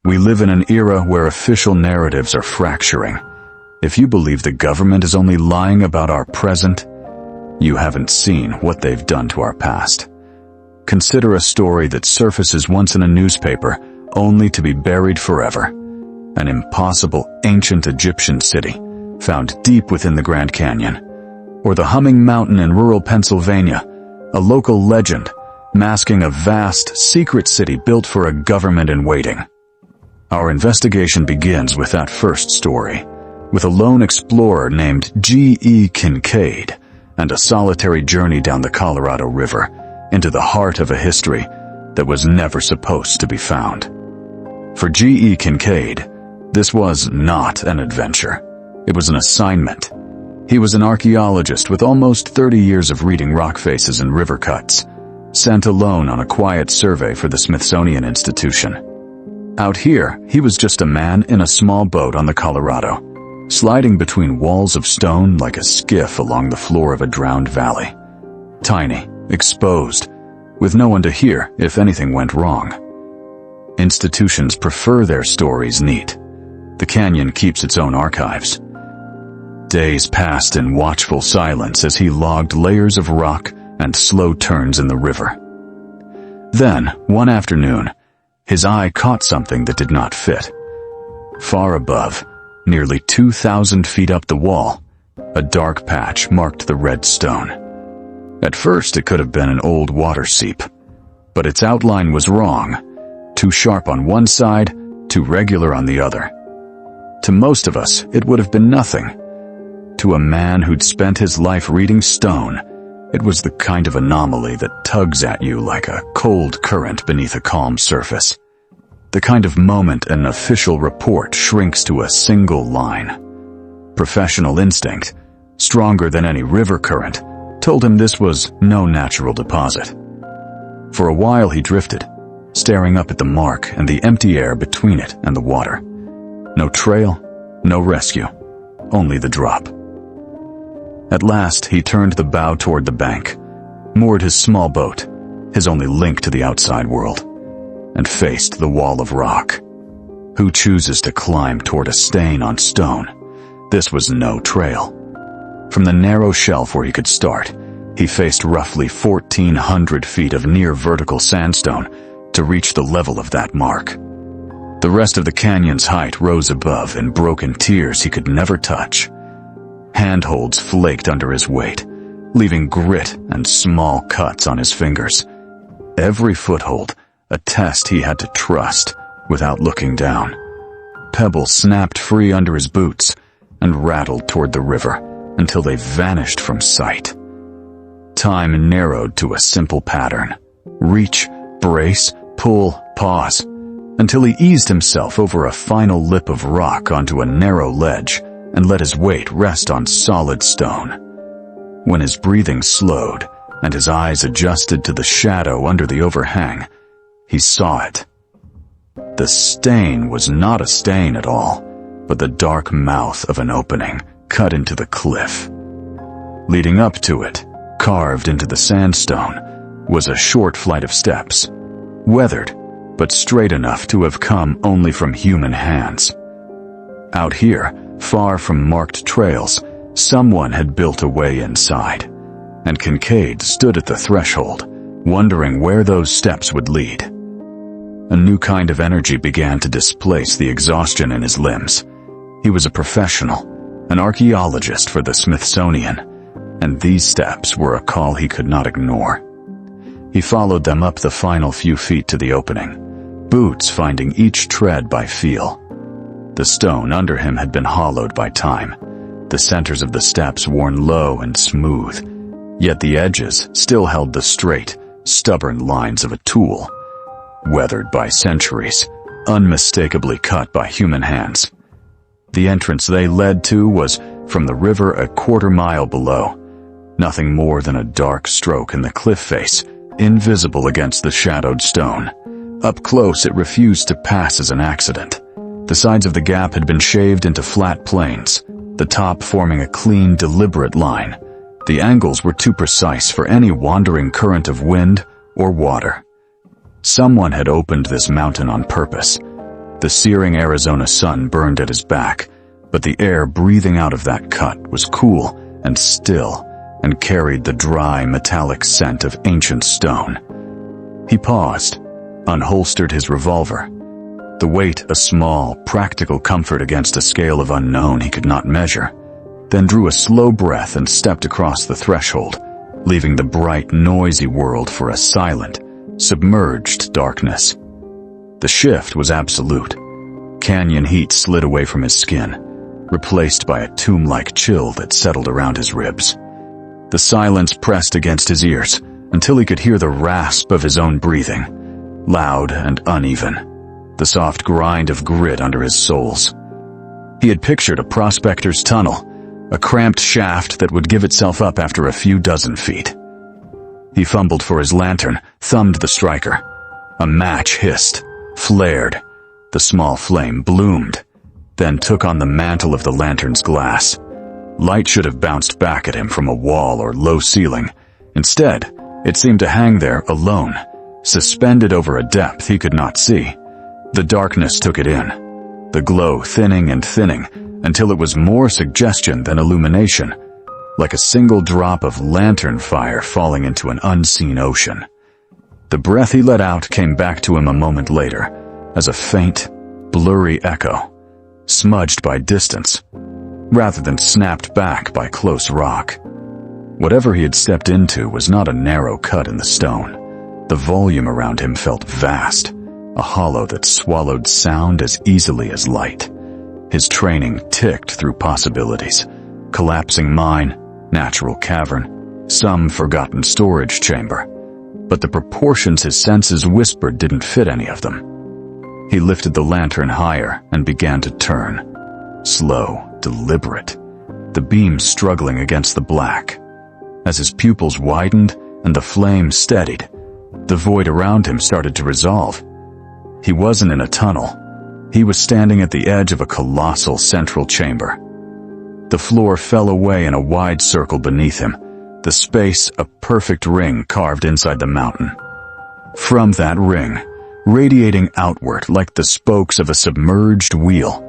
We live in an era where official narratives are fracturing. If you believe the government is only lying about our present, you haven't seen what they've done to our past. Consider a story that surfaces once in a newspaper, only to be buried forever. An impossible ancient Egyptian city, found deep within the Grand Canyon. Or the humming mountain in rural Pennsylvania, a local legend, masking a vast, secret city built for a government in waiting. Our investigation begins with that first story, with a lone explorer named G.E. Kincaid, and a solitary journey down the Colorado River, into the heart of a history that was never supposed to be found. For G.E. Kincaid, this was not an adventure. It was an assignment. He was an archaeologist with almost 30 years of reading rock faces and river cuts, sent alone on a quiet survey for the Smithsonian Institution. Out here, he was just a man in a small boat on the Colorado, sliding between walls of stone like a skiff along the floor of a drowned valley. Tiny, exposed, with no one to hear if anything went wrong. Institutions prefer their stories neat. The canyon keeps its own archives. Days passed in watchful silence as he logged layers of rock and slow turns in the river. Then, one afternoon, his eye caught something that did not fit. Far above, nearly 2,000 feet up the wall, a dark patch marked the red stone. At first it could have been an old water seep, but its outline was wrong, too sharp on one side, too regular on the other. To most of us, it would have been nothing. To a man who'd spent his life reading stone, it was the kind of anomaly that tugs at you like a cold current beneath a calm surface. The kind of moment an official report shrinks to a single line. Professional instinct, stronger than any river current, told him this was no natural deposit. For a while he drifted, staring up at the mark and the empty air between it and the water. No trail, no rescue, only the drop. At last he turned the bow toward the bank, moored his small boat, his only link to the outside world, and faced the wall of rock. Who chooses to climb toward a stain on stone? This was no trail. From the narrow shelf where he could start, he faced roughly 1,400 feet of near-vertical sandstone to reach the level of that mark. The rest of the canyon's height rose above in broken tiers he could never touch. Handholds flaked under his weight, leaving grit and small cuts on his fingers. Every foothold, a test he had to trust without looking down. Pebbles snapped free under his boots and rattled toward the river until they vanished from sight. Time narrowed to a simple pattern. Reach, brace, pull, pause, until he eased himself over a final lip of rock onto a narrow ledge and let his weight rest on solid stone. When his breathing slowed and his eyes adjusted to the shadow under the overhang, he saw it. The stain was not a stain at all, but the dark mouth of an opening cut into the cliff. Leading up to it, carved into the sandstone, was a short flight of steps, weathered, but straight enough to have come only from human hands. Out here, far from marked trails, someone had built a way inside, and Kincaid stood at the threshold, wondering where those steps would lead. A new kind of energy began to displace the exhaustion in his limbs. He was a professional, an archaeologist for the Smithsonian, and these steps were a call he could not ignore. He followed them up the final few feet to the opening, boots finding each tread by feel. The stone under him had been hollowed by time, the centers of the steps worn low and smooth, yet the edges still held the straight, stubborn lines of a tool, weathered by centuries, unmistakably cut by human hands. The entrance they led to was from the river a quarter-mile below, nothing more than a dark stroke in the cliff face, invisible against the shadowed stone. Up close it refused to pass as an accident. The sides of the gap had been shaved into flat planes, the top forming a clean, deliberate line. The angles were too precise for any wandering current of wind or water. Someone had opened this mountain on purpose, The searing Arizona sun burned at his back, but the air breathing out of that cut was cool and still and carried the dry, metallic scent of ancient stone. He paused, unholstered his revolver. The weight a small, practical comfort against a scale of unknown he could not measure, then drew a slow breath and stepped across the threshold, leaving the bright, noisy world for a silent, submerged darkness. The shift was absolute. Canyon heat slid away from his skin, replaced by a tomb-like chill that settled around his ribs. The silence pressed against his ears until he could hear the rasp of his own breathing, loud and uneven, the soft grind of grit under his soles. He had pictured a prospector's tunnel, a cramped shaft that would give itself up after a few dozen feet. He fumbled for his lantern, thumbed the striker. A match hissed, flared. The small flame bloomed, then took on the mantle of the lantern's glass. Light should have bounced back at him from a wall or low ceiling. Instead, it seemed to hang there alone, suspended over a depth he could not see. The darkness took it in, the glow thinning and thinning until it was more suggestion than illumination, like a single drop of lantern fire falling into an unseen ocean. The breath he let out came back to him a moment later as a faint, blurry echo, smudged by distance, rather than snapped back by close rock. Whatever he had stepped into was not a narrow cut in the stone. The volume around him felt vast, a hollow that swallowed sound as easily as light. His training ticked through possibilities: collapsing mine, natural cavern, some forgotten storage chamber. But the proportions his senses whispered didn't fit any of them. He lifted the lantern higher and began to turn. Slow, deliberate, the beam struggling against the black. As his pupils widened and the flame steadied, the void around him started to resolve. He wasn't in a tunnel. He was standing at the edge of a colossal central chamber. The floor fell away in a wide circle beneath him, the space a perfect ring carved inside the mountain. From that ring, radiating outward like the spokes of a submerged wheel,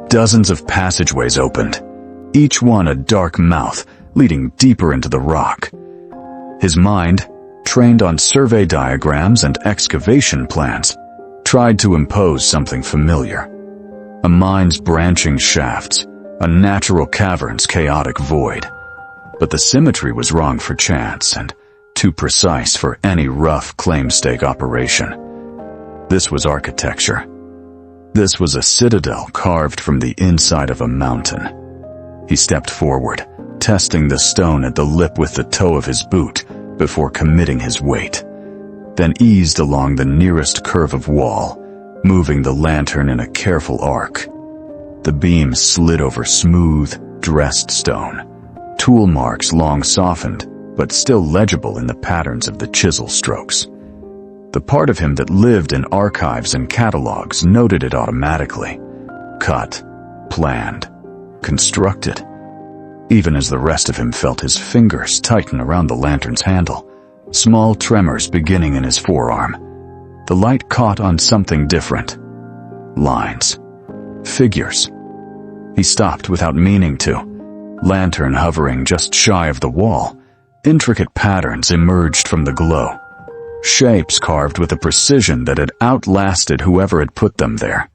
dozens of passageways opened, each one a dark mouth leading deeper into the rock. His mind, trained on survey diagrams and excavation plans, tried to impose something familiar. A mine's branching shafts, a natural cavern's chaotic void. But the symmetry was wrong for chance and too precise for any rough claim-stake operation. This was architecture. This was a citadel carved from the inside of a mountain. He stepped forward, testing the stone at the lip with the toe of his boot before committing his weight, then eased along the nearest curve of wall, moving the lantern in a careful arc. The beam slid over smooth, dressed stone, tool marks long softened, but still legible in the patterns of the chisel strokes. The part of him that lived in archives and catalogs noted it automatically. Cut, planned, constructed. Even as the rest of him felt his fingers tighten around the lantern's handle, small tremors beginning in his forearm. The light caught on something different. Lines. Figures. He stopped without meaning to. Lantern hovering just shy of the wall. Intricate patterns emerged from the glow. Shapes carved with a precision that had outlasted whoever had put them there.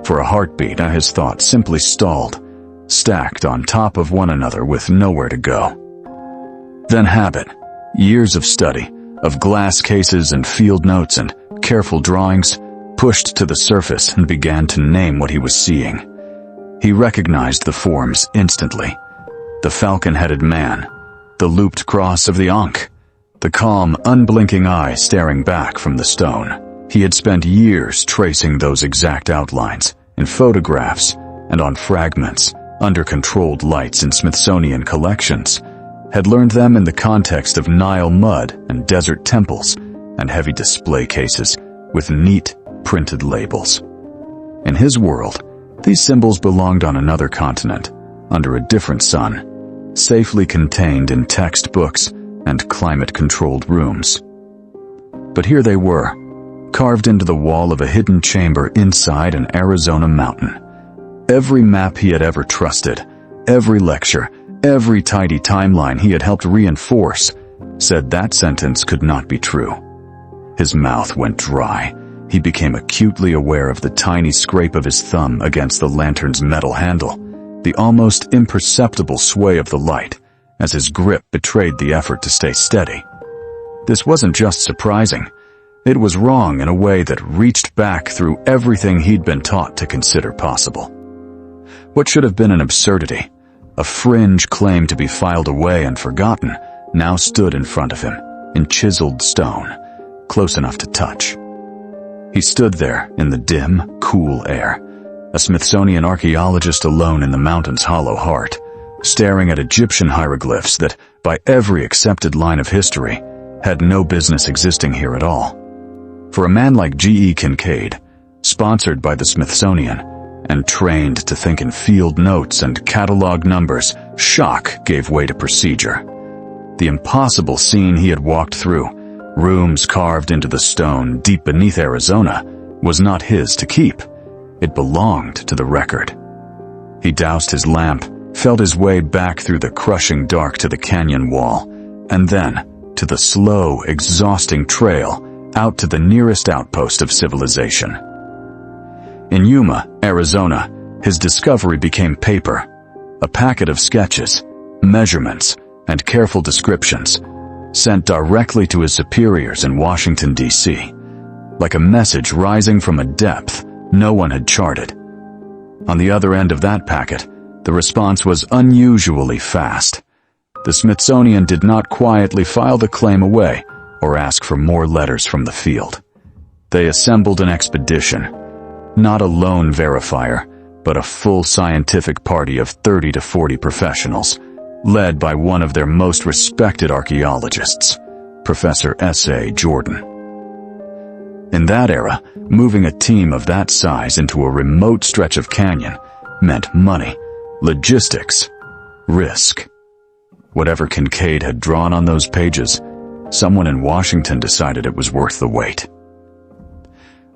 For a heartbeat, his thoughts simply stalled, stacked on top of one another with nowhere to go. Then habit, years of study, of glass cases and field notes and careful drawings, pushed to the surface and began to name what he was seeing. He recognized the forms instantly. The falcon-headed man, the looped cross of the Ankh, the calm, unblinking eye staring back from the stone. He had spent years tracing those exact outlines, in photographs and on fragments, under controlled lights in Smithsonian collections, had learned them in the context of Nile mud and desert temples and heavy display cases with neat, printed labels. In his world, these symbols belonged on another continent, under a different sun, safely contained in textbooks and climate-controlled rooms. But here they were, carved into the wall of a hidden chamber inside an Arizona mountain. Every map he had ever trusted, every lecture, every tidy timeline he had helped reinforce, said that sentence could not be true. His mouth went dry. He became acutely aware of the tiny scrape of his thumb against the lantern's metal handle, the almost imperceptible sway of the light, as his grip betrayed the effort to stay steady. This wasn't just surprising. It was wrong in a way that reached back through everything he'd been taught to consider possible. What should have been an absurdity, a fringe claim to be filed away and forgotten, now stood in front of him, in chiseled stone, close enough to touch. He stood there in the dim, cool air, a Smithsonian archaeologist alone in the mountain's hollow heart, staring at Egyptian hieroglyphs that, by every accepted line of history, had no business existing here at all. For a man like G.E. Kincaid, sponsored by the Smithsonian, and trained to think in field notes and catalog numbers, shock gave way to procedure. The impossible scene he had walked through, rooms carved into the stone deep beneath Arizona, was not his to keep. It belonged to the record. He doused his lamp, felt his way back through the crushing dark to the canyon wall, and then to the slow, exhausting trail out to the nearest outpost of civilization. In Yuma, Arizona, his discovery became paper, a packet of sketches, measurements, and careful descriptions, sent directly to his superiors in Washington, D.C., like a message rising from a depth no one had charted. On the other end of that packet, the response was unusually fast. The Smithsonian did not quietly file the claim away or ask for more letters from the field. They assembled an expedition, not a lone verifier, but a full scientific party of 30 to 40 professionals, led by one of their most respected archaeologists, Professor S.A. Jordan. In that era, moving a team of that size into a remote stretch of canyon meant money, logistics, risk. Whatever Kincaid had drawn on those pages, someone in Washington decided it was worth the wait.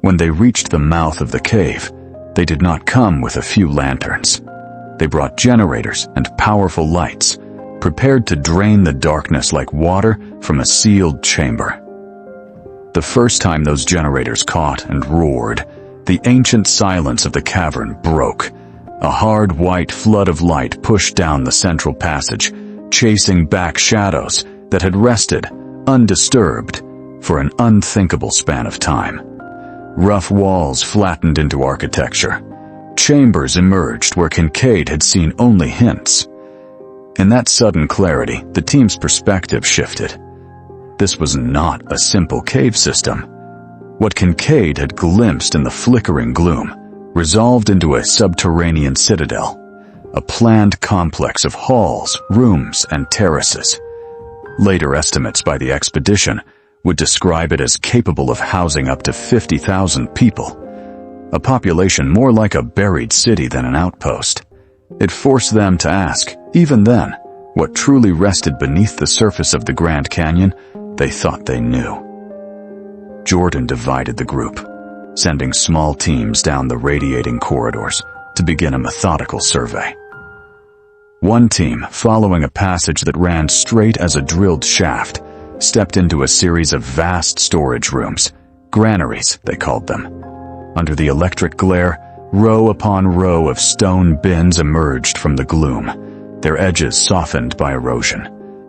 When they reached the mouth of the cave, they did not come with a few lanterns. They brought generators and powerful lights, prepared to drain the darkness like water from a sealed chamber. The first time those generators caught and roared, the ancient silence of the cavern broke. A hard white flood of light pushed down the central passage, chasing back shadows that had rested, undisturbed, for an unthinkable span of time. Rough walls flattened into architecture. Chambers emerged where Kincaid had seen only hints. In that sudden clarity, the team's perspective shifted. This was not a simple cave system. What Kincaid had glimpsed in the flickering gloom resolved into a subterranean citadel, a planned complex of halls, rooms, and terraces. Later estimates by the expedition would describe it as capable of housing up to 50,000 people, a population more like a buried city than an outpost. It forced them to ask, even then, what truly rested beneath the surface of the Grand Canyon they thought they knew. Jordan divided the group, sending small teams down the radiating corridors to begin a methodical survey. One team, following a passage that ran straight as a drilled shaft, stepped into a series of vast storage rooms, granaries, they called them. Under the electric glare, row upon row of stone bins emerged from the gloom, their edges softened by erosion.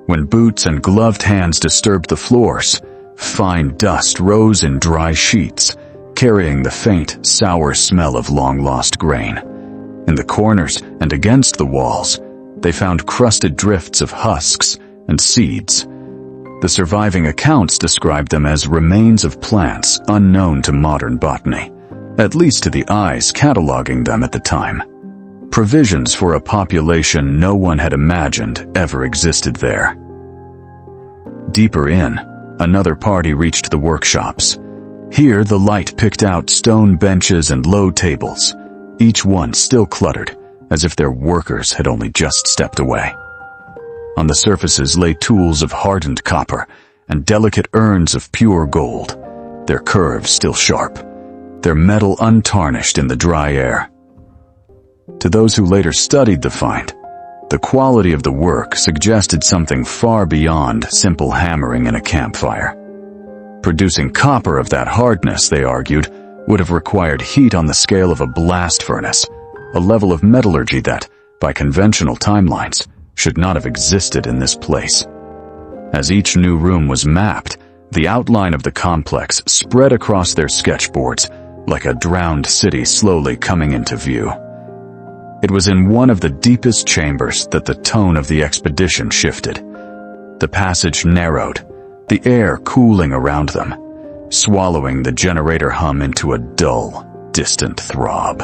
When boots and gloved hands disturbed the floors, fine dust rose in dry sheets, carrying the faint, sour smell of long-lost grain. In the corners and against the walls, they found crusted drifts of husks and seeds. The surviving accounts described them as remains of plants unknown to modern botany, at least to the eyes cataloging them at the time. Provisions for a population no one had imagined ever existed there. Deeper in, another party reached the workshops. Here the light picked out stone benches and low tables, each one still cluttered, as if their workers had only just stepped away. On the surfaces lay tools of hardened copper and delicate urns of pure gold, their curves still sharp, their metal untarnished in the dry air. To those who later studied the find, the quality of the work suggested something far beyond simple hammering in a campfire. Producing copper of that hardness, they argued, would have required heat on the scale of a blast furnace, a level of metallurgy that, by conventional timelines, should not have existed in this place. As each new room was mapped, the outline of the complex spread across their sketchboards like a drowned city slowly coming into view. It was in one of the deepest chambers that the tone of the expedition shifted. The passage narrowed, the air cooling around them, swallowing the generator hum into a dull, distant throb.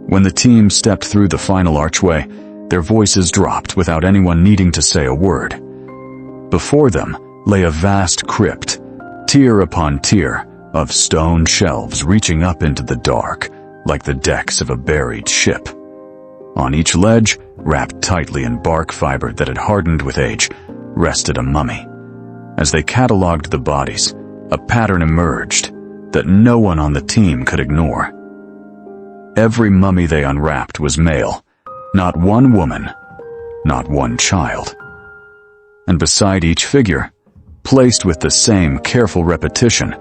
When the team stepped through the final archway, their voices dropped without anyone needing to say a word. Before them lay a vast crypt, tier upon tier of stone shelves reaching up into the dark, like the decks of a buried ship. On each ledge, wrapped tightly in bark fiber that had hardened with age, rested a mummy. As they catalogued the bodies, a pattern emerged that no one on the team could ignore. Every mummy they unwrapped was male, not one woman, not one child. And beside each figure, placed with the same careful repetition,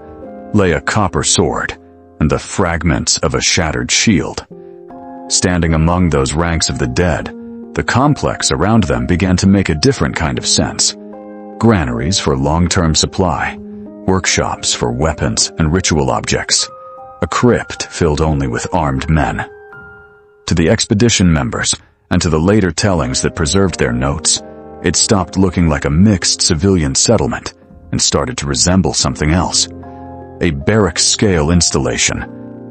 lay a copper sword and the fragments of a shattered shield. Standing among those ranks of the dead, the complex around them began to make a different kind of sense. Granaries for long-term supply, workshops for weapons and ritual objects, a crypt filled only with armed men. To the expedition members, and to the later tellings that preserved their notes, it stopped looking like a mixed civilian settlement and started to resemble something else. A barrack-scale installation,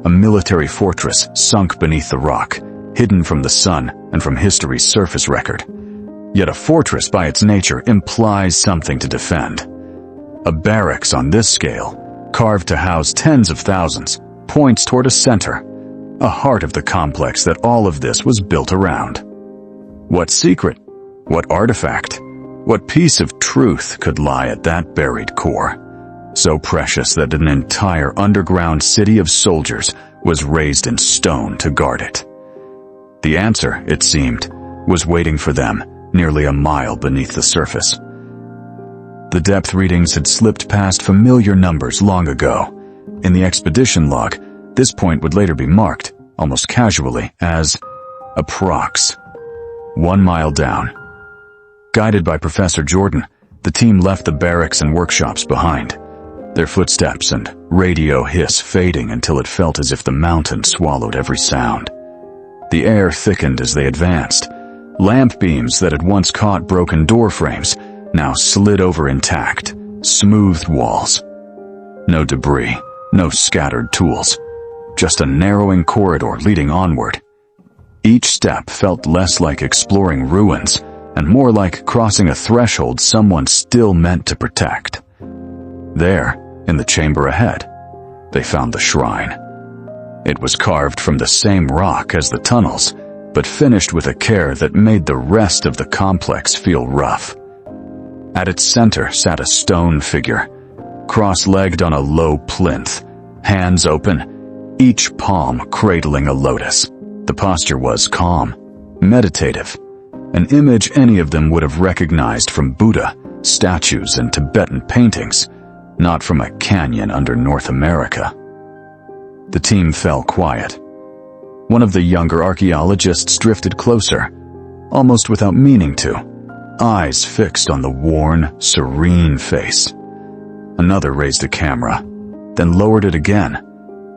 a military fortress sunk beneath the rock, hidden from the sun and from history's surface record. Yet a fortress by its nature implies something to defend. A barracks on this scale, carved to house tens of thousands, points toward a center, a heart of the complex that all of this was built around. What secret, what artifact, what piece of truth could lie at that buried core, so precious that an entire underground city of soldiers was raised in stone to guard it? The answer, it seemed, was waiting for them nearly a mile beneath the surface. The depth readings had slipped past familiar numbers long ago. In the expedition log, this point would later be marked, almost casually, as approx. 1 mile down. Guided by Professor Jordan, the team left the barracks and workshops behind, their footsteps and radio hiss fading until it felt as if the mountain swallowed every sound. The air thickened as they advanced. Lamp beams that had once caught broken door frames now slid over intact, smoothed walls. No debris, no scattered tools, just a narrowing corridor leading onward. Each step felt less like exploring ruins and more like crossing a threshold someone still meant to protect. There, in the chamber ahead, they found the shrine. It was carved from the same rock as the tunnels, but finished with a care that made the rest of the complex feel rough. At its center sat a stone figure, cross-legged on a low plinth, hands open, each palm cradling a lotus. The posture was calm, meditative, an image any of them would have recognized from Buddha, statues, and Tibetan paintings, not from a canyon under North America. The team fell quiet. One of the younger archaeologists drifted closer, almost without meaning to, eyes fixed on the worn, serene face. Another raised a camera, then lowered it again,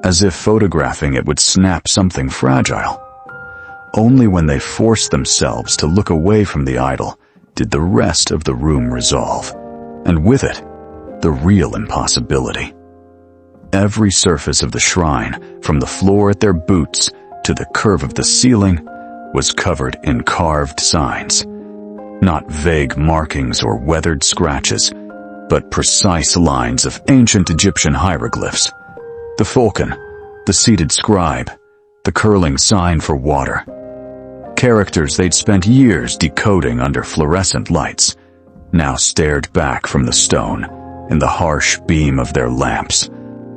as if photographing it would snap something fragile. Only when they forced themselves to look away from the idol did the rest of the room resolve, and with it, the real impossibility. Every surface of the shrine, from the floor at their boots to the curve of the ceiling, was covered in carved signs. Not vague markings or weathered scratches, but precise lines of ancient Egyptian hieroglyphs. The falcon, the seated scribe, the curling sign for water. Characters they'd spent years decoding under fluorescent lights, now stared back from the stone in the harsh beam of their lamps,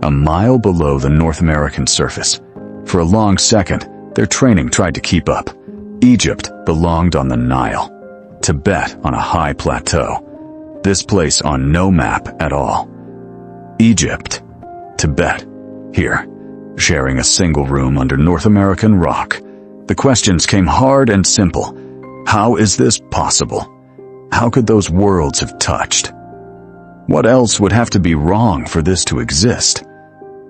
a mile below the North American surface. For a long second, their training tried to keep up. Egypt belonged on the Nile, Tibet on a high plateau, this place on no map at all. Egypt, Tibet, here, sharing a single room under North American rock. The questions came hard and simple. How is this possible? How could those worlds have touched? What else would have to be wrong for this to exist?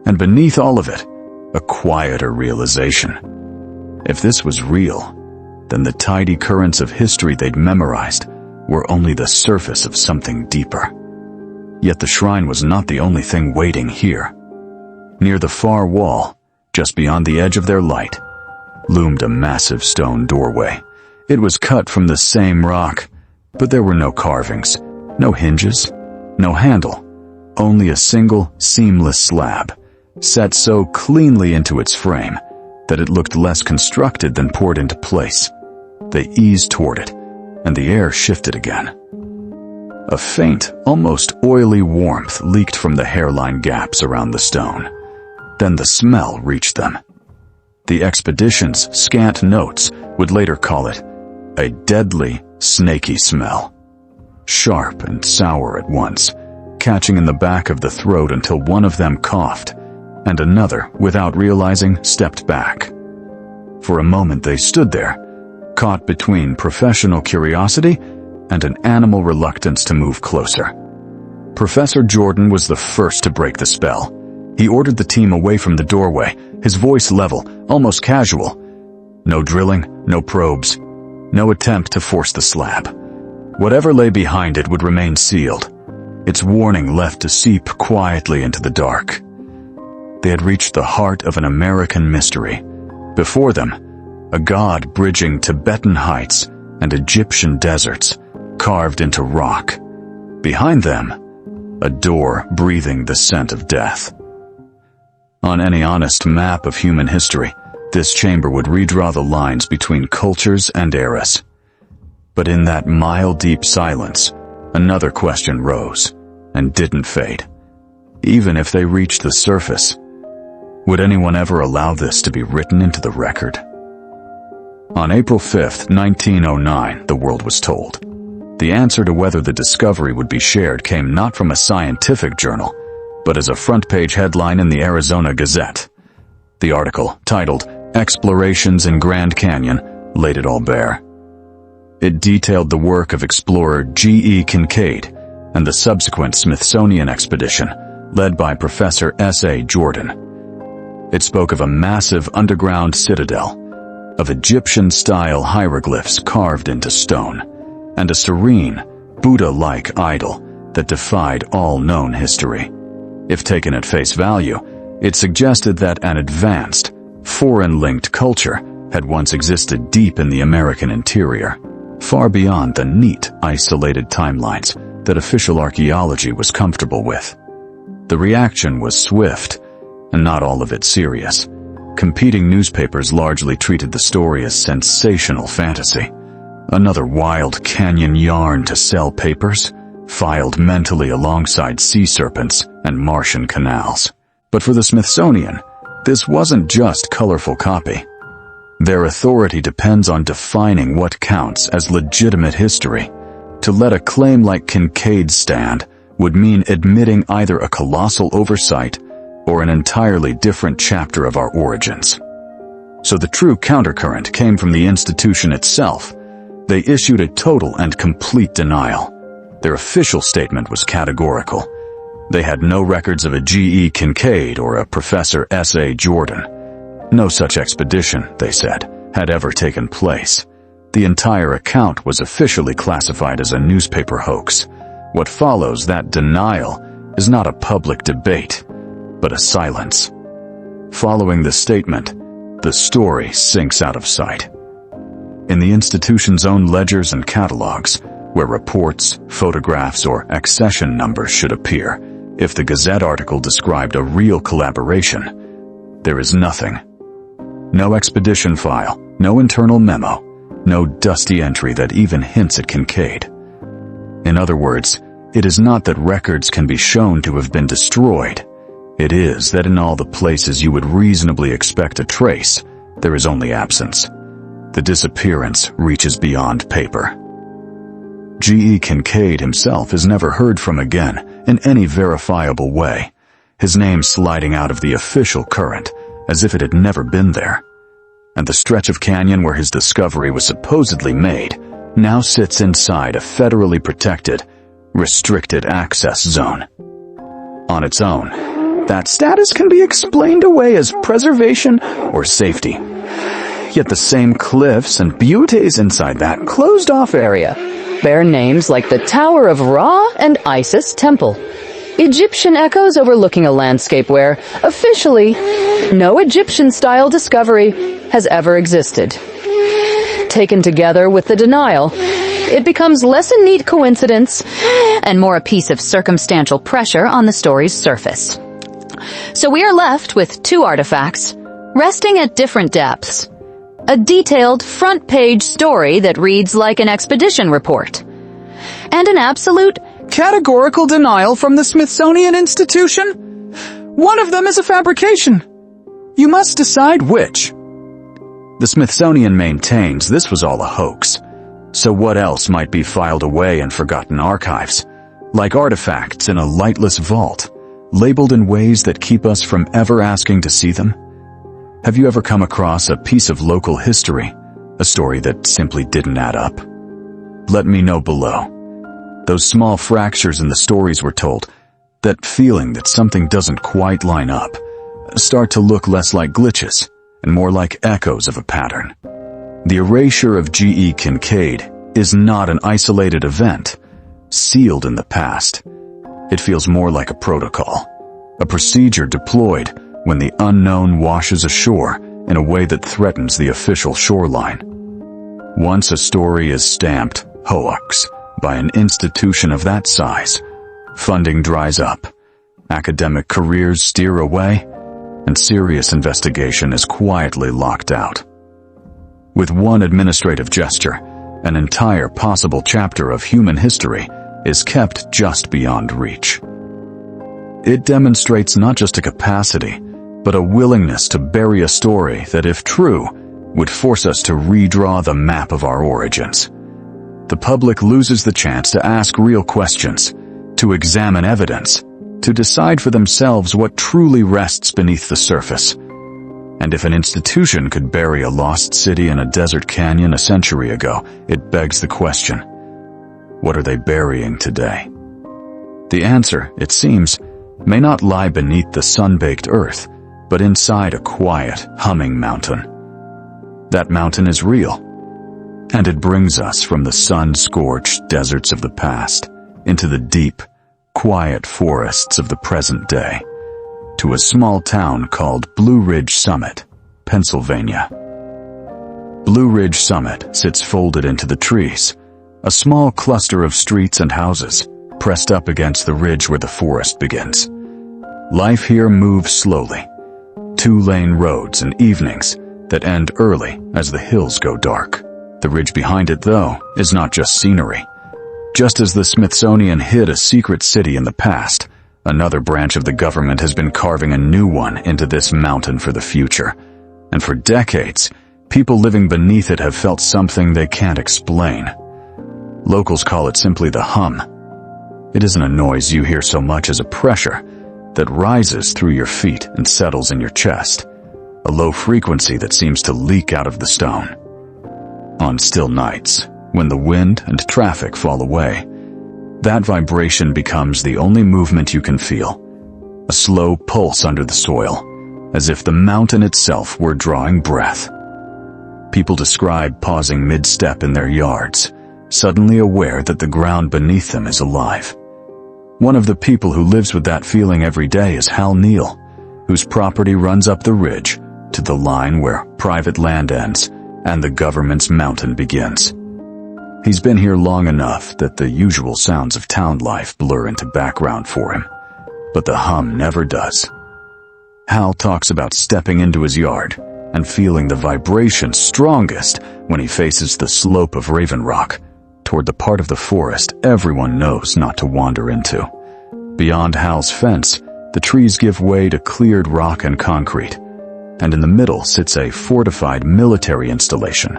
And beneath all of it, a quieter realization. If this was real, then the tidy currents of history they'd memorized were only the surface of something deeper. Yet the shrine was not the only thing waiting here. Near the far wall, just beyond the edge of their light, loomed a massive stone doorway. It was cut from the same rock, but there were no carvings, no hinges, no handle, only a single seamless slab, set so cleanly into its frame that it looked less constructed than poured into place. They eased toward it, and the air shifted again. A faint, almost oily warmth leaked from the hairline gaps around the stone. Then the smell reached them. The expedition's scant notes would later call it a deadly, snaky smell. Sharp and sour at once, catching in the back of the throat until one of them coughed, and another, without realizing, stepped back. For a moment they stood there, caught between professional curiosity and an animal reluctance to move closer. Professor Jordan was the first to break the spell. He ordered the team away from the doorway, his voice level, almost casual. No drilling, no probes, no attempt to force the slab. Whatever lay behind it would remain sealed, its warning left to seep quietly into the dark. They had reached the heart of an American mystery. Before them, a god bridging Tibetan heights and Egyptian deserts, carved into rock. Behind them, a door breathing the scent of death. On any honest map of human history, this chamber would redraw the lines between cultures and eras. But in that mile-deep silence, another question rose, and didn't fade. Even if they reached the surface, would anyone ever allow this to be written into the record? On April 5, 1909, the world was told. The answer to whether the discovery would be shared came not from a scientific journal, but as a front-page headline in the Arizona Gazette. The article, titled "Explorations in Grand Canyon," laid it all bare. It detailed the work of explorer G.E. Kincaid and the subsequent Smithsonian expedition, led by Professor S.A. Jordan. It spoke of a massive underground citadel, of Egyptian-style hieroglyphs carved into stone, and a serene, Buddha-like idol that defied all known history. If taken at face value, it suggested that an advanced, foreign-linked culture had once existed deep in the American interior, far beyond the neat, isolated timelines that official archaeology was comfortable with. The reaction was swift, and not all of it serious. Competing newspapers largely treated the story as sensational fantasy. Another wild canyon yarn to sell papers, filed mentally alongside sea serpents and Martian canals. But for the Smithsonian, this wasn't just colorful copy. Their authority depends on defining what counts as legitimate history. To let a claim like Kincaid's stand would mean admitting either a colossal oversight or an entirely different chapter of our origins. So the true countercurrent came from the institution itself. They issued a total and complete denial. Their official statement was categorical. They had no records of a G.E. Kincaid or a Professor S.A. Jordan. No such expedition, they said, had ever taken place. The entire account was officially classified as a newspaper hoax. What follows that denial is not a public debate, but a silence. Following the statement, the story sinks out of sight. In the institution's own ledgers and catalogs, where reports, photographs, or accession numbers should appear, if the Gazette article described a real collaboration, there is nothing. No expedition file, no internal memo, no dusty entry that even hints at Kincaid. In other words, it is not that records can be shown to have been destroyed. It is that in all the places you would reasonably expect a trace, there is only absence. The disappearance reaches beyond paper. G.E. Kincaid himself is never heard from again in any verifiable way, his name sliding out of the official current as if it had never been there. And the stretch of canyon where his discovery was supposedly made now sits inside a federally protected, restricted access zone. On its own, that status can be explained away as preservation or safety. Yet the same cliffs and buttes inside that closed-off area bear names like the Tower of Ra and Isis Temple, Egyptian echoes overlooking a landscape where, officially, no Egyptian-style discovery has ever existed. Taken together with the denial, it becomes less a neat coincidence and more a piece of circumstantial pressure on the story's surface. So we are left with two artifacts, resting at different depths. A detailed front-page story that reads like an expedition report, and an absolute categorical denial from the Smithsonian Institution. One of them is a fabrication. You must decide which. The Smithsonian maintains this was all a hoax. So what else might be filed away in forgotten archives, like artifacts in a lightless vault, labeled in ways that keep us from ever asking to see them? Have you ever come across a piece of local history, a story that simply didn't add up? Let me know below. Those small fractures in the stories we're told, that feeling that something doesn't quite line up, start to look less like glitches and more like echoes of a pattern. The erasure of G.E. Kincaid is not an isolated event, sealed in the past. It feels more like a protocol, a procedure deployed when the unknown washes ashore in a way that threatens the official shoreline. Once a story is stamped hoax by an institution of that size, funding dries up, academic careers steer away, and serious investigation is quietly locked out. With one administrative gesture, an entire possible chapter of human history is kept just beyond reach. It demonstrates not just a capacity, but a willingness to bury a story that, if true, would force us to redraw the map of our origins. The public loses the chance to ask real questions, to examine evidence, to decide for themselves what truly rests beneath the surface. And if an institution could bury a lost city in a desert canyon a century ago, it begs the question, what are they burying today? The answer, it seems, may not lie beneath the sun-baked earth, but inside a quiet, humming mountain. That mountain is real, and it brings us from the sun-scorched deserts of the past into the deep, quiet forests of the present day, to a small town called Blue Ridge Summit, Pennsylvania. Blue Ridge Summit sits folded into the trees, a small cluster of streets and houses, pressed up against the ridge where the forest begins. Life here moves slowly, two-lane roads and evenings that end early as the hills go dark. The ridge behind it, though, is not just scenery. Just as the Smithsonian hid a secret city in the past, another branch of the government has been carving a new one into this mountain for the future. And for decades, people living beneath it have felt something they can't explain. Locals call it simply the hum. It isn't a noise you hear so much as a pressure that rises through your feet and settles in your chest, a low frequency that seems to leak out of the stone. On still nights, when the wind and traffic fall away, that vibration becomes the only movement you can feel, a slow pulse under the soil, as if the mountain itself were drawing breath. People describe pausing mid-step in their yards, suddenly aware that the ground beneath them is alive. One of the people who lives with that feeling every day is Hal Neal, whose property runs up the ridge to the line where private land ends and the government's mountain begins. He's been here long enough that the usual sounds of town life blur into background for him, but the hum never does. Hal talks about stepping into his yard and feeling the vibration strongest when he faces the slope of Raven Rock, toward the part of the forest everyone knows not to wander into. Beyond Hal's fence The trees give way to cleared rock and concrete, and in the middle sits a fortified military installation.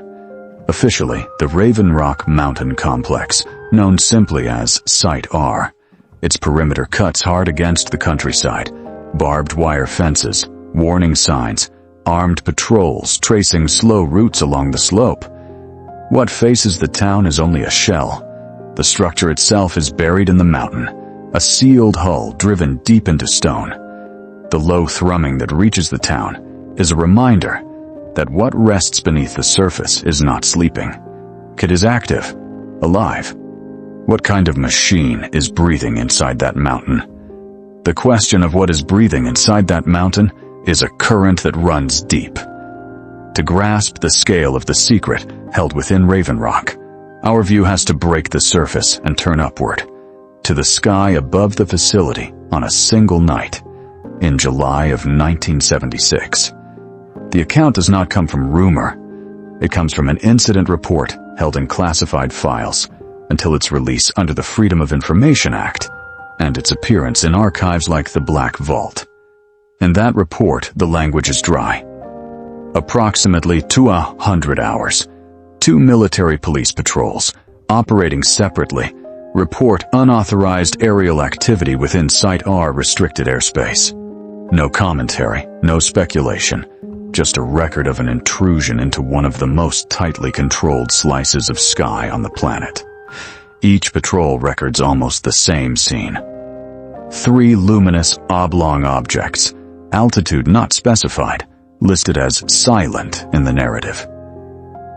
Officially, the Raven Rock Mountain Complex, known simply as Site R. Its perimeter cuts hard against the countryside. Barbed wire fences, warning signs, armed patrols tracing slow routes along the slope. What faces the town is only a shell. The structure itself is buried in the mountain, a sealed hull driven deep into stone. The low thrumming that reaches the town is a reminder that what rests beneath the surface is not sleeping. It is active, alive. What kind of machine is breathing inside that mountain? The question of what is breathing inside that mountain is a current that runs deep. To grasp the scale of the secret held within Raven Rock, our view has to break the surface and turn upward, to the sky above the facility on a single night, in July of 1976. The account does not come from rumor. It comes from an incident report held in classified files until its release under the Freedom of Information Act and its appearance in archives like the Black Vault. In that report, the language is dry. Approximately 200 hours, 2 military police patrols, operating separately, report unauthorized aerial activity within Site R restricted airspace. No commentary, no speculation, just a record of an intrusion into one of the most tightly controlled slices of sky on the planet. Each patrol records almost the same scene. 3 luminous, oblong objects, altitude not specified, listed as silent in the narrative.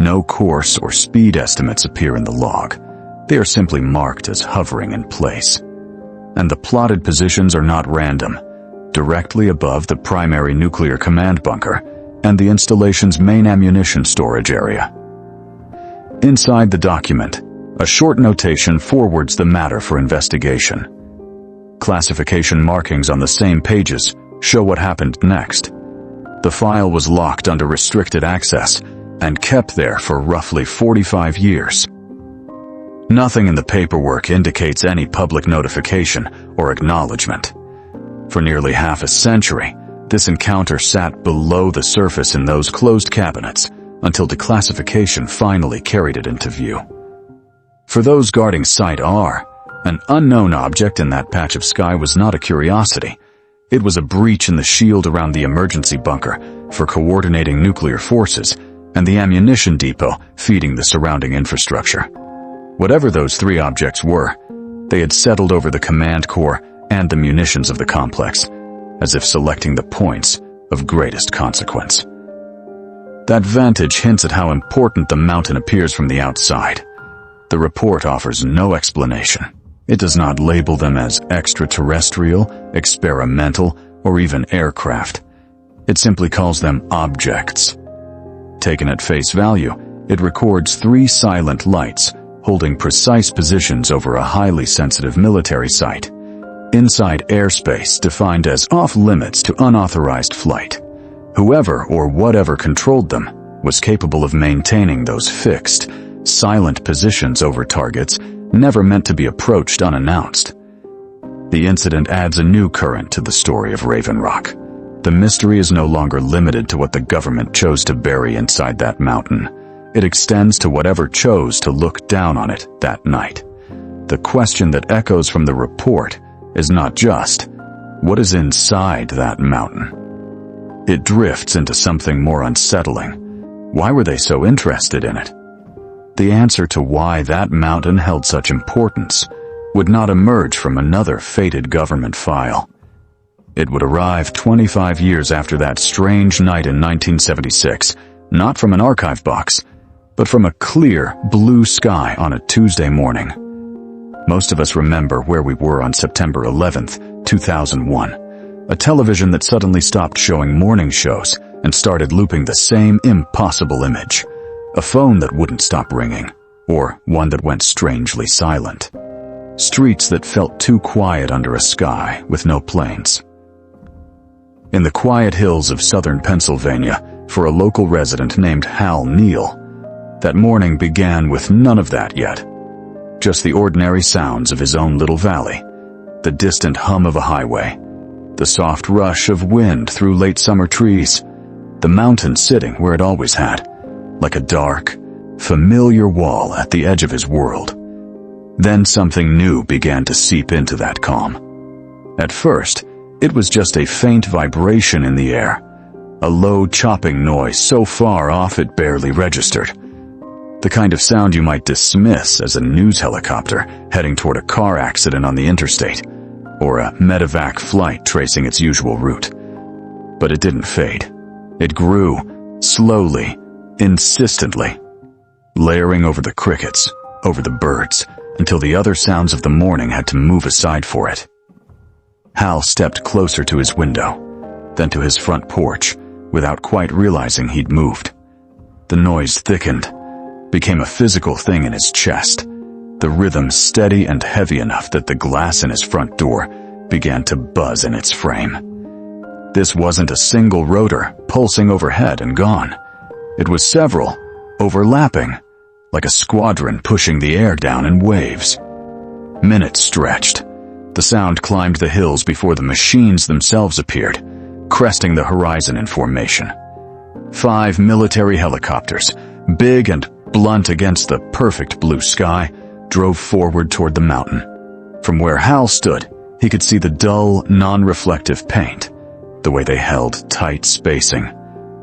No course or speed estimates appear in the log. They are simply marked as hovering in place. And the plotted positions are not random, directly above the primary nuclear command bunker and the installation's main ammunition storage area. Inside the document, a short notation forwards the matter for investigation. Classification markings on the same pages show what happened next. The file was locked under restricted access and kept there for roughly 45 years. Nothing in the paperwork indicates any public notification or acknowledgement. For nearly half a century, this encounter sat below the surface in those closed cabinets until declassification finally carried it into view. For those guarding Site R, an unknown object in that patch of sky was not a curiosity. It was a breach in the shield around the emergency bunker for coordinating nuclear forces and the ammunition depot feeding the surrounding infrastructure. Whatever those 3 objects were, they had settled over the command core and the munitions of the complex, as if selecting the points of greatest consequence. That vantage hints at how important the mountain appears from the outside. The report offers no explanation. It does not label them as extraterrestrial, experimental, or even aircraft. It simply calls them objects. Taken at face value, it records 3 silent lights holding precise positions over a highly sensitive military site, inside airspace defined as off-limits to unauthorized flight. Whoever or whatever controlled them was capable of maintaining those fixed, silent positions over targets never meant to be approached unannounced. The incident adds a new current to the story of Raven Rock. The mystery is no longer limited to what the government chose to bury inside that mountain. It extends to whatever chose to look down on it that night. The question that echoes from the report is not just, what is inside that mountain? It drifts into something more unsettling. Why were they so interested in it? The answer to why that mountain held such importance would not emerge from another fated government file. It would arrive 25 years after that strange night in 1976, not from an archive box, but from a clear, blue sky on a Tuesday morning. Most of us remember where we were on September 11th, 2001, a television that suddenly stopped showing morning shows and started looping the same impossible image, a phone that wouldn't stop ringing, or one that went strangely silent. Streets that felt too quiet under a sky with no planes. In the quiet hills of southern Pennsylvania, for a local resident named Hal Neal, that morning began with none of that yet. Just the ordinary sounds of his own little valley, the distant hum of a highway, the soft rush of wind through late summer trees, the mountain sitting where it always had, like a dark, familiar wall at the edge of his world. Then something new began to seep into that calm. At first, it was just a faint vibration in the air, a low chopping noise so far off it barely registered. The kind of sound you might dismiss as a news helicopter heading toward a car accident on the interstate, or a medevac flight tracing its usual route. But it didn't fade. It grew, slowly, insistently, layering over the crickets, over the birds, until the other sounds of the morning had to move aside for it. Hal stepped closer to his window, then to his front porch, without quite realizing he'd moved. The noise thickened, became a physical thing in his chest, the rhythm steady and heavy enough that the glass in his front door began to buzz in its frame. This wasn't a single rotor pulsing overhead and gone. It was several, overlapping, like a squadron pushing the air down in waves. Minutes stretched. The sound climbed the hills before the machines themselves appeared, cresting the horizon in formation. 5 military helicopters, big and blunt against the perfect blue sky, drove forward toward the mountain. From where Hal stood, he could see the dull, non-reflective paint, the way they held tight spacing,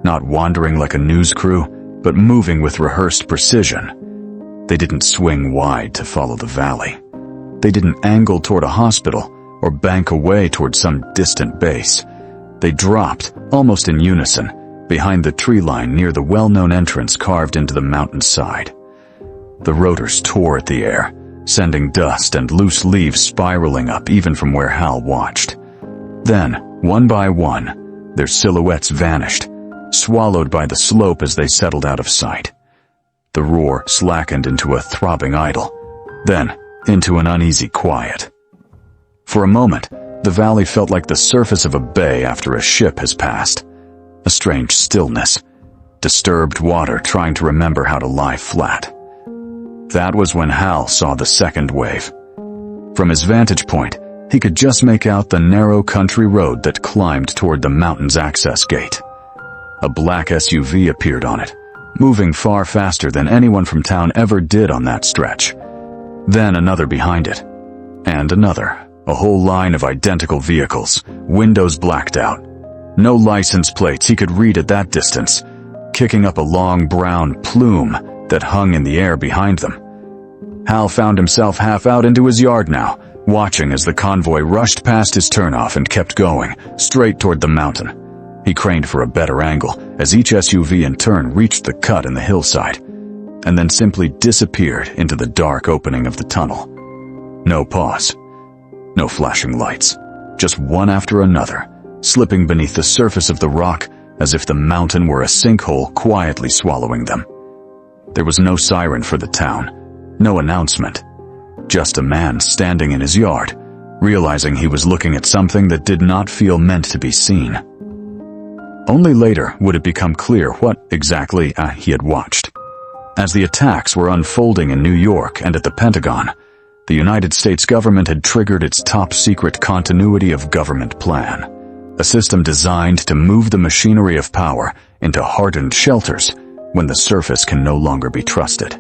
not wandering like a news crew, but moving with rehearsed precision. They didn't swing wide to follow the valley. They didn't angle toward a hospital or bank away toward some distant base. They dropped, almost in unison, behind the tree line near the well-known entrance carved into the mountainside. The rotors tore at the air, sending dust and loose leaves spiraling up even from where Hal watched. Then, one by one, their silhouettes vanished, swallowed by the slope as they settled out of sight. The roar slackened into a throbbing idle, then into an uneasy quiet. For a moment, the valley felt like the surface of a bay after a ship has passed. A strange stillness, disturbed water trying to remember how to lie flat. That was when Hal saw the second wave. From his vantage point, he could just make out the narrow country road that climbed toward the mountain's access gate. A black SUV appeared on it, moving far faster than anyone from town ever did on that stretch. Then another behind it, and another, a whole line of identical vehicles, windows blacked out. No license plates he could read at that distance, kicking up a long brown plume that hung in the air behind them. Hal found himself half out into his yard now, watching as the convoy rushed past his turnoff and kept going, straight toward the mountain. He craned for a better angle as each SUV in turn reached the cut in the hillside, and then simply disappeared into the dark opening of the tunnel. No pause. No flashing lights. Just one after another, slipping beneath the surface of the rock as if the mountain were a sinkhole quietly swallowing them. There was no siren for the town, no announcement. Just a man standing in his yard, realizing he was looking at something that did not feel meant to be seen. Only later would it become clear what exactly he had watched. As the attacks were unfolding in New York and at the Pentagon, the United States government had triggered its top-secret continuity of government plan, a system designed to move the machinery of power into hardened shelters when the surface can no longer be trusted.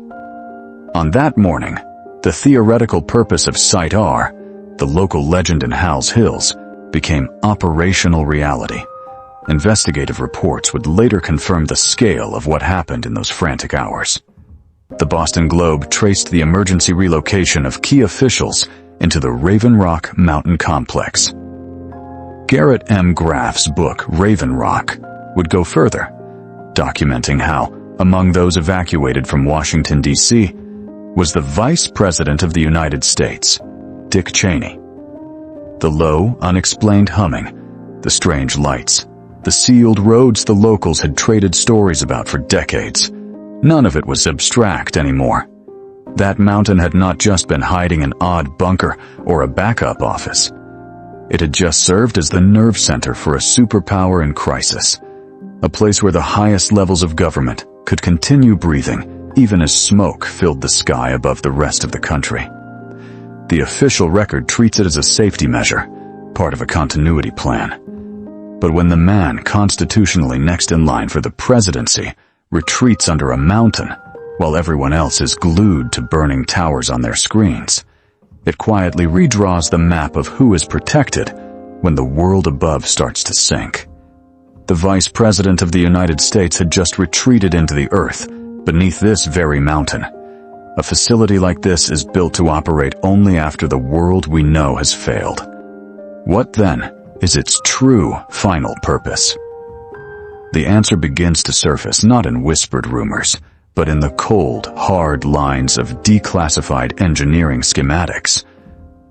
On that morning, the theoretical purpose of Site R, the local legend in Hal's Hills, became operational reality. Investigative reports would later confirm the scale of what happened in those frantic hours. The Boston Globe traced the emergency relocation of key officials into the Raven Rock Mountain Complex. Garrett M. Graff's book, Raven Rock, would go further, documenting how, among those evacuated from Washington, D.C., was the Vice President of the United States, Dick Cheney. The low, unexplained humming, the strange lights, the sealed roads the locals had traded stories about for decades. None of it was abstract anymore. That mountain had not just been hiding an odd bunker or a backup office. It had just served as the nerve center for a superpower in crisis, a place where the highest levels of government could continue breathing even as smoke filled the sky above the rest of the country. The official record treats it as a safety measure, part of a continuity plan. But when the man constitutionally next in line for the presidency retreats under a mountain while everyone else is glued to burning towers on their screens, it quietly redraws the map of who is protected when the world above starts to sink. The Vice President of the United States had just retreated into the earth beneath this very mountain. A facility like this is built to operate only after the world we know has failed. What then is its true final purpose? The answer begins to surface not in whispered rumors, but in the cold, hard lines of declassified engineering schematics.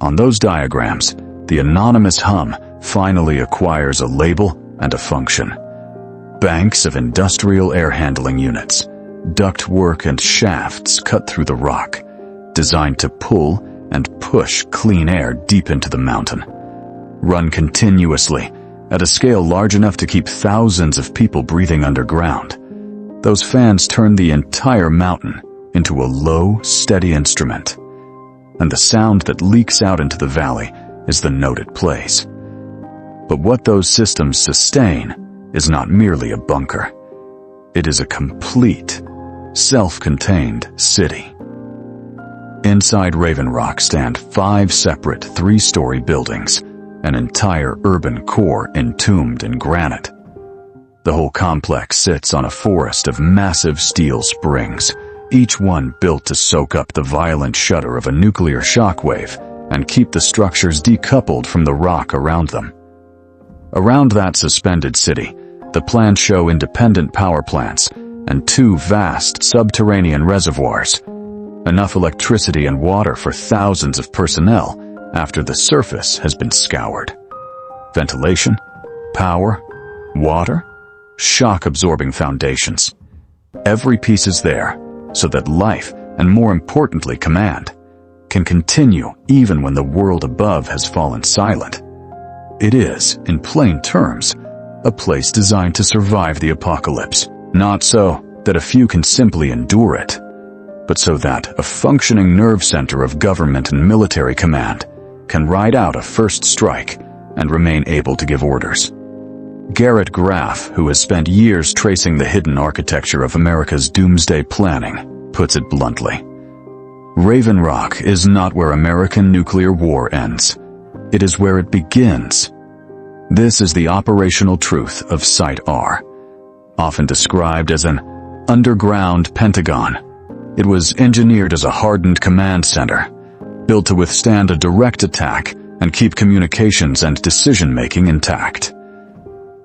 On those diagrams, the anonymous hum finally acquires a label and a function. Banks of industrial air handling units, ductwork and shafts cut through the rock, designed to pull and push clean air deep into the mountain. Run continuously, at a scale large enough to keep thousands of people breathing underground. Those fans turn the entire mountain into a low, steady instrument. And the sound that leaks out into the valley is the note it plays. But what those systems sustain is not merely a bunker. It is a complete, self-contained city. Inside Raven Rock stand 5 separate 3-story buildings, an entire urban core entombed in granite. The whole complex sits on a forest of massive steel springs, each one built to soak up the violent shudder of a nuclear shockwave and keep the structures decoupled from the rock around them. Around that suspended city, the plans show independent power plants and 2 vast subterranean reservoirs, enough electricity and water for thousands of personnel after the surface has been scoured. Ventilation, power, water, shock-absorbing foundations. Every piece is there so that life, and more importantly command, can continue even when the world above has fallen silent. It is, in plain terms, a place designed to survive the apocalypse, not so that a few can simply endure it, but so that a functioning nerve center of government and military command can ride out a first strike and remain able to give orders. Garrett Graff, who has spent years tracing the hidden architecture of America's doomsday planning, puts it bluntly. Raven Rock is not where American nuclear war ends. It is where it begins. This is the operational truth of Site R. Often described as an underground Pentagon, it was engineered as a hardened command center, built to withstand a direct attack and keep communications and decision-making intact.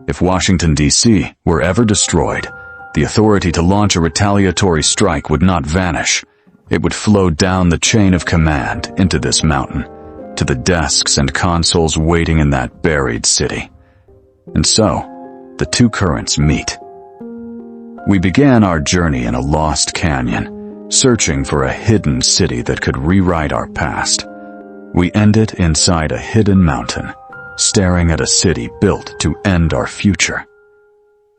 If Washington, D.C. were ever destroyed, the authority to launch a retaliatory strike would not vanish. It would flow down the chain of command into this mountain, to the desks and consoles waiting in that buried city. And so, the 2 currents meet. We began our journey in a lost canyon, searching for a hidden city that could rewrite our past. We ended inside a hidden mountain, staring at a city built to end our future.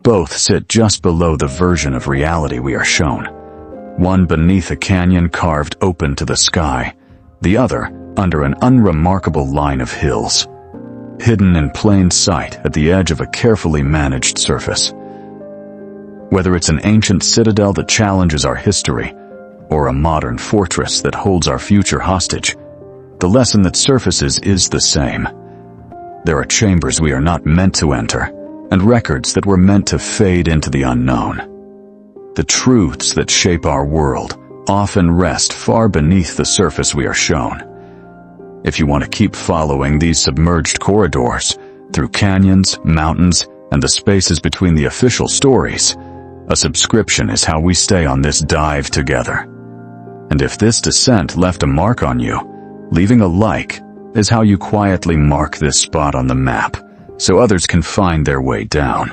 Both sit just below the version of reality we are shown. One beneath a canyon carved open to the sky, the other under an unremarkable line of hills, hidden in plain sight at the edge of a carefully managed surface. Whether it's an ancient citadel that challenges our history, or a modern fortress that holds our future hostage, the lesson that surfaces is the same. There are chambers we are not meant to enter, and records that were meant to fade into the unknown. The truths that shape our world often rest far beneath the surface we are shown. If you want to keep following these submerged corridors, through canyons, mountains, and the spaces between the official stories, a subscription is how we stay on this dive together. And if this descent left a mark on you, leaving a like is how you quietly mark this spot on the map, so others can find their way down.